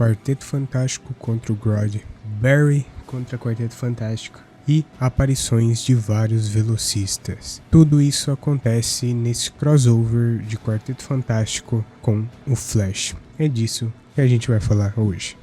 Quarteto Fantástico contra o Grodd, Barry contra Quarteto Fantástico e aparições de vários velocistas. Tudo isso acontece nesse crossover de Quarteto Fantástico com o Flash. É disso que a gente vai falar hoje.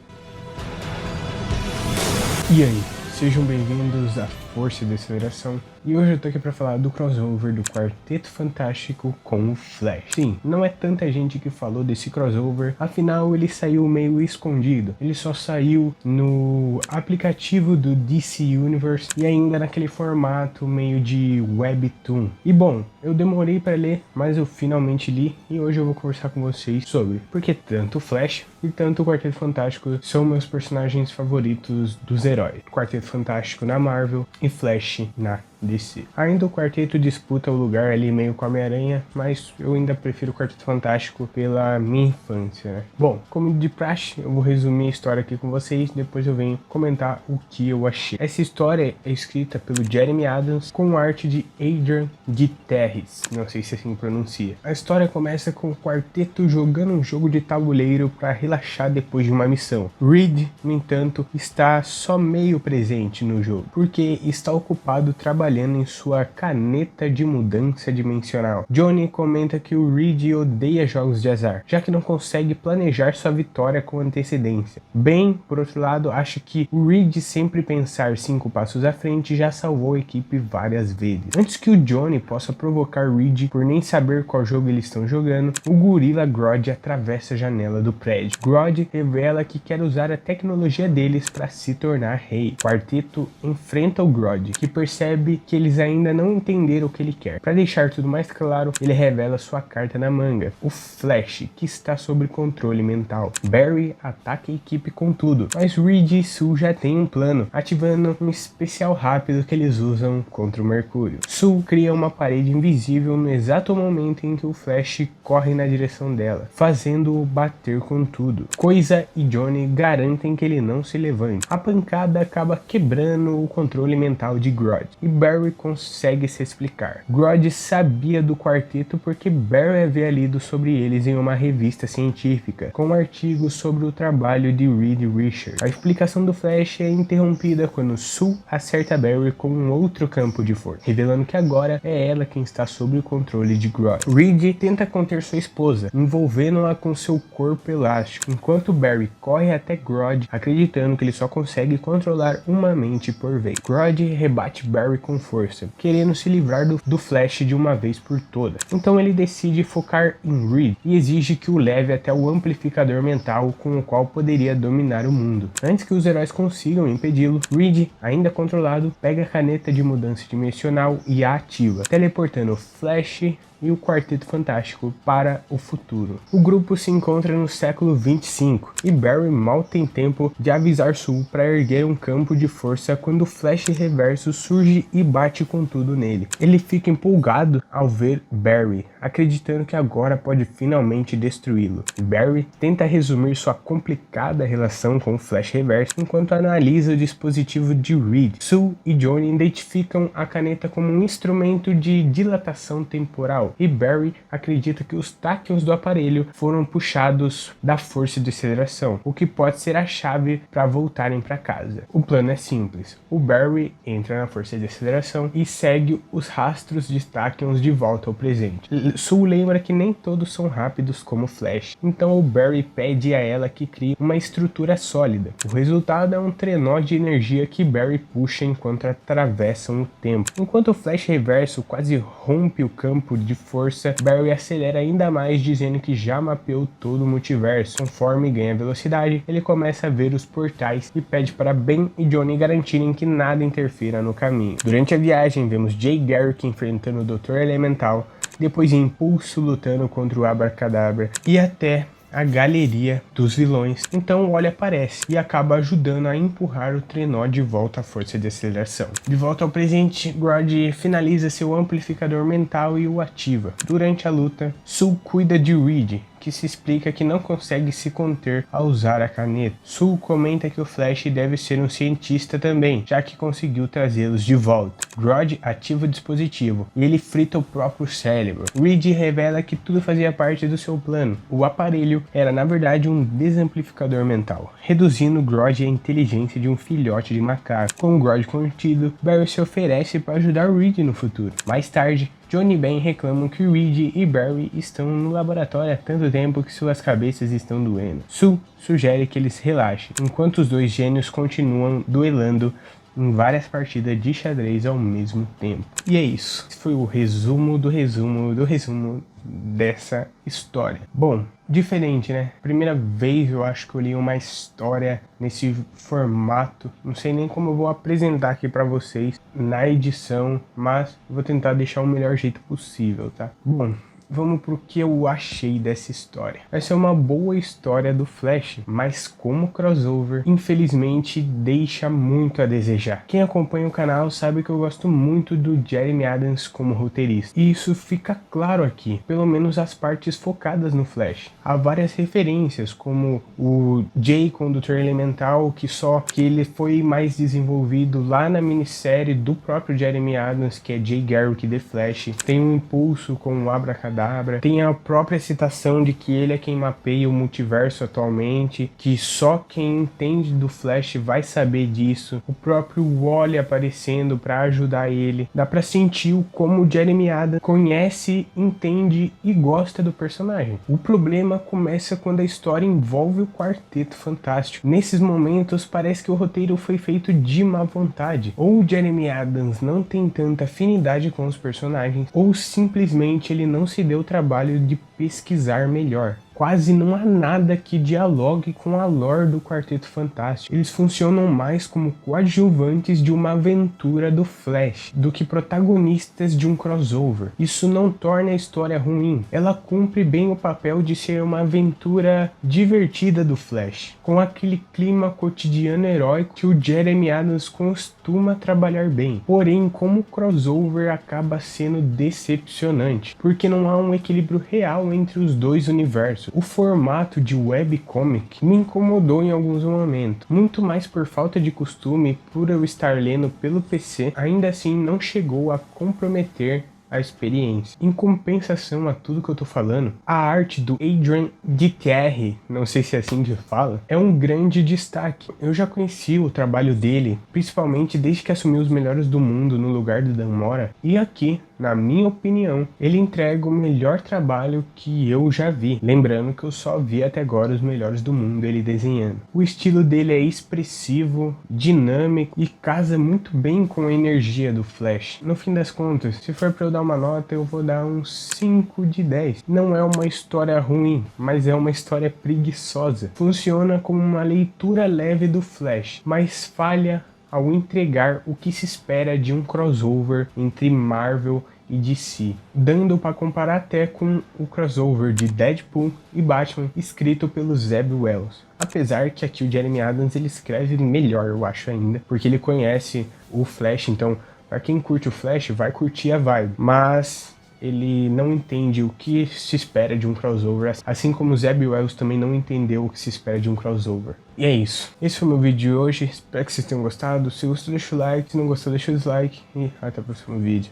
E aí, sejam bem-vindos à Força de Aceleração. E hoje eu tô aqui pra falar do crossover do Quarteto Fantástico com o Flash. Sim, não é tanta gente que falou desse crossover, afinal ele saiu meio escondido. Ele só saiu no aplicativo do DC Universe e ainda naquele formato meio de webtoon. E bom, eu demorei pra ler, mas eu finalmente li e hoje eu vou conversar com vocês sobre porque tanto o Flash e tanto o Quarteto Fantástico são meus personagens favoritos dos heróis. Quarteto Fantástico na Marvel e Flash na DC. Ainda o quarteto disputa o lugar ali meio com a Homem-Aranha, mas eu ainda prefiro o Quarteto Fantástico pela minha infância, né? Bom, como de praxe, eu vou resumir a história aqui com vocês, depois eu venho comentar o que eu achei. Essa história é escrita pelo Jeremy Adams com arte de Adrian Gutierrez, não sei se assim pronuncia. A história começa com o quarteto jogando um jogo de tabuleiro para relaxar depois de uma missão. Reed, no entanto, está só meio presente no jogo, porque está ocupado trabalhando em sua caneta de mudança dimensional. Johnny comenta que o Reed odeia jogos de azar, já que não consegue planejar sua vitória com antecedência. Ben, por outro lado, acha que o Reed sempre pensar 5 passos à frente já salvou a equipe várias vezes. Antes que o Johnny possa provocar Reed por nem saber qual jogo eles estão jogando, o gorila Grodd atravessa a janela do prédio. Grodd revela que quer usar a tecnologia deles para se tornar rei. O quarteto enfrenta o Grodd, que percebe que eles ainda não entenderam o que ele quer. Para deixar tudo mais claro, ele revela sua carta na manga, o Flash, que está sob controle mental. Barry ataca a equipe com tudo, mas Reed e Sue já têm um plano, ativando um especial rápido que eles usam contra o Mercúrio. Sue cria uma parede invisível no exato momento em que o Flash corre na direção dela, fazendo-o bater com tudo. Coisa e Johnny garantem que ele não se levante. A pancada acaba quebrando o controle mental de Grodd, e Barry consegue se explicar. Grodd sabia do quarteto porque Barry havia lido sobre eles em uma revista científica, com artigos sobre o trabalho de Reed Richards. A explicação do Flash é interrompida quando Sue acerta Barry com um outro campo de força, revelando que agora é ela quem está sob o controle de Grodd. Reed tenta conter sua esposa, envolvendo-a com seu corpo elástico, enquanto Barry corre até Grodd, acreditando que ele só consegue controlar uma mente por vez. Grodd rebate Barry com força, querendo se livrar do Flash de uma vez por todas. Então ele decide focar em Reed e exige que o leve até o amplificador mental com o qual poderia dominar o mundo. Antes que os heróis consigam impedi-lo, Reed, ainda controlado, pega a caneta de mudança dimensional e a ativa, teleportando o Flash e o Quarteto Fantástico para o futuro. O grupo se encontra no século 25 e Barry mal tem tempo de avisar Sue para erguer um campo de força quando o Flash Reverso surge e bate com tudo nele. Ele fica empolgado ao ver Barry, acreditando que agora pode finalmente destruí-lo. Barry tenta resumir sua complicada relação com o Flash Reverso enquanto analisa o dispositivo de Reed. Sue e Johnny identificam a caneta como um instrumento de dilatação temporal, e Barry acredita que os táquions do aparelho foram puxados da força de aceleração, o que pode ser a chave para voltarem para casa. O plano é simples. O Barry entra na força de aceleração e segue os rastros de táquions de volta ao presente. Sue lembra que nem todos são rápidos como Flash, então o Barry pede a ela que crie uma estrutura sólida. O resultado é um trenó de energia que Barry puxa enquanto atravessam o tempo. Enquanto o Flash Reverso quase rompe o campo de força, Barry acelera ainda mais, dizendo que já mapeou todo o multiverso. Conforme ganha velocidade, ele começa a ver os portais e pede para Ben e Johnny garantirem que nada interfira no caminho. Durante a viagem, vemos Jay Garrick enfrentando o Dr. Elemental, depois de Impulso lutando contra o Abracadabra e até a galeria dos vilões. Então o Wally aparece e acaba ajudando a empurrar o trenó de volta à força de aceleração. De volta ao presente, Grodd finaliza seu amplificador mental e o ativa. Durante a luta, Sue cuida de Reed, que se explica que não consegue se conter ao usar a caneta. Sul comenta que o Flash deve ser um cientista também, já que conseguiu trazê-los de volta. Grodd ativa o dispositivo e ele frita o próprio cérebro. Reed revela que tudo fazia parte do seu plano. O aparelho era na verdade um desamplificador mental, reduzindo Grodd à inteligência de um filhote de macaco. Com o Grodd contido, Barry se oferece para ajudar Reed no futuro. Mais tarde, Johnny e Ben reclamam que Reed e Barry estão no laboratório há tanto tempo que suas cabeças estão doendo. Sue sugere que eles relaxem, enquanto os dois gênios continuam duelando em várias partidas de xadrez ao mesmo tempo. E é isso. Esse foi o resumo do resumo do resumo dessa história. Bom, diferente, né? Primeira vez eu acho que eu li uma história nesse formato. Não sei nem como eu vou apresentar aqui pra vocês na edição, mas vou tentar deixar o melhor jeito possível, tá? Bom, vamos pro que eu achei dessa história. Essa é uma boa história do Flash, mas como crossover, infelizmente deixa muito a desejar. Quem acompanha o canal sabe que eu gosto muito do Jeremy Adams como roteirista. E isso fica claro aqui, pelo menos as partes focadas no Flash. Há várias referências, como o Jay Condutor Elemental, que ele foi mais desenvolvido lá na minissérie do próprio Jeremy Adams, que é Jay Garrick The Flash. Tem um impulso com o Abracadabra. Tem a própria citação de que ele é quem mapeia o multiverso atualmente, que só quem entende do Flash vai saber disso. O próprio Wally aparecendo para ajudar ele. Dá para sentir como o Jeremy Adams conhece, entende e gosta do personagem. O problema começa quando a história envolve o Quarteto Fantástico. Nesses momentos parece que o roteiro foi feito de má vontade. Ou o Jeremy Adams não tem tanta afinidade com os personagens, ou simplesmente ele não se deu o trabalho de pesquisar melhor. Quase não há nada que dialogue com a lore do Quarteto Fantástico. Eles funcionam mais como coadjuvantes de uma aventura do Flash, do que protagonistas de um crossover. Isso não torna a história ruim. Ela cumpre bem o papel de ser uma aventura divertida do Flash, com aquele clima cotidiano heróico que o Jeremy Adams costuma trabalhar bem. Porém, como crossover acaba sendo decepcionante, porque não há um equilíbrio real entre os dois universos. O formato de webcomic me incomodou em alguns momentos, muito mais por falta de costume, por eu estar lendo pelo PC, ainda assim não chegou a comprometer a experiência. Em compensação a tudo que eu tô falando, a arte do Adrian Gutierrez, não sei se é assim que fala, é um grande destaque. Eu já conheci o trabalho dele, principalmente desde que assumiu os Melhores do Mundo no lugar do Dan Mora, e aqui, na minha opinião, ele entrega o melhor trabalho que eu já vi. Lembrando que eu só vi até agora os Melhores do Mundo ele desenhando. O estilo dele é expressivo, dinâmico e casa muito bem com a energia do Flash. No fim das contas, se for para eu dar uma nota, eu vou dar um 5 de 10. Não é uma história ruim, mas é uma história preguiçosa. Funciona como uma leitura leve do Flash, mas falha ao entregar o que se espera de um crossover entre Marvel e DC, dando para comparar até com o crossover de Deadpool e Batman escrito pelo Zeb Wells. Apesar que aqui o Jeremy Adams ele escreve melhor, eu acho ainda, porque ele conhece o Flash, então para quem curte o Flash vai curtir a vibe, mas ele não entende o que se espera de um crossover, assim como o Zeb Wells também não entendeu o que se espera de um crossover. E é isso. Esse foi o meu vídeo de hoje, espero que vocês tenham gostado. Se gostou, deixa o like, se não gostou, deixa o dislike e até o próximo vídeo.